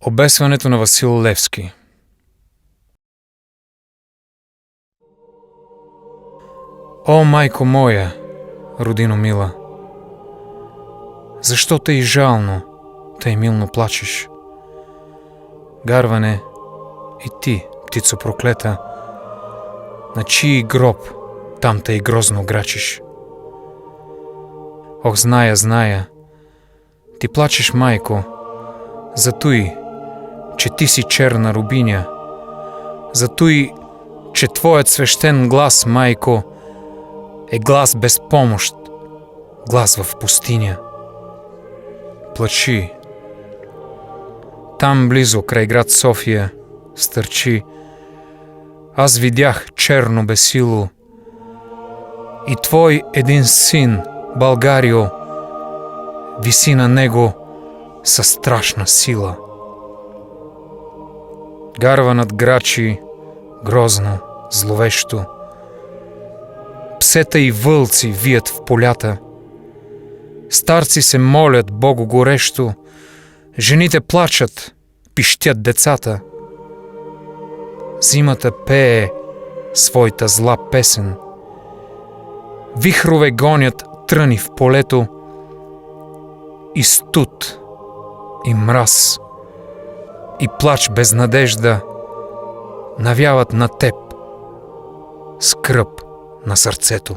Обесването на Васил Левски. О, майко моя, родино мила, защо тъй жално, тъй милно плачеш? Гарване, и ти, птицо проклета, на чий гроб там тъй грозно грачиш? Ох, зная, ти плачеш, майко, за туй, че ти си черна рубиня, за туй, че твоят свещен глас, майко, е глас без помощ, глас в пустиня. Плачи. Там близо, край град София, стърчи. Аз видях черно бесило и твой един син, Българио, виси на него със страшна сила. Гарва над грачи, грозно, зловещо. Псета и вълци вият в полята. Старци се молят Богу горещо. Жените плачат, пищят децата. Зимата пее своята зла песен. Вихрове гонят тръни в полето. И студ, и мраз, и плач без надежда навяват на теб скръб на сърцето.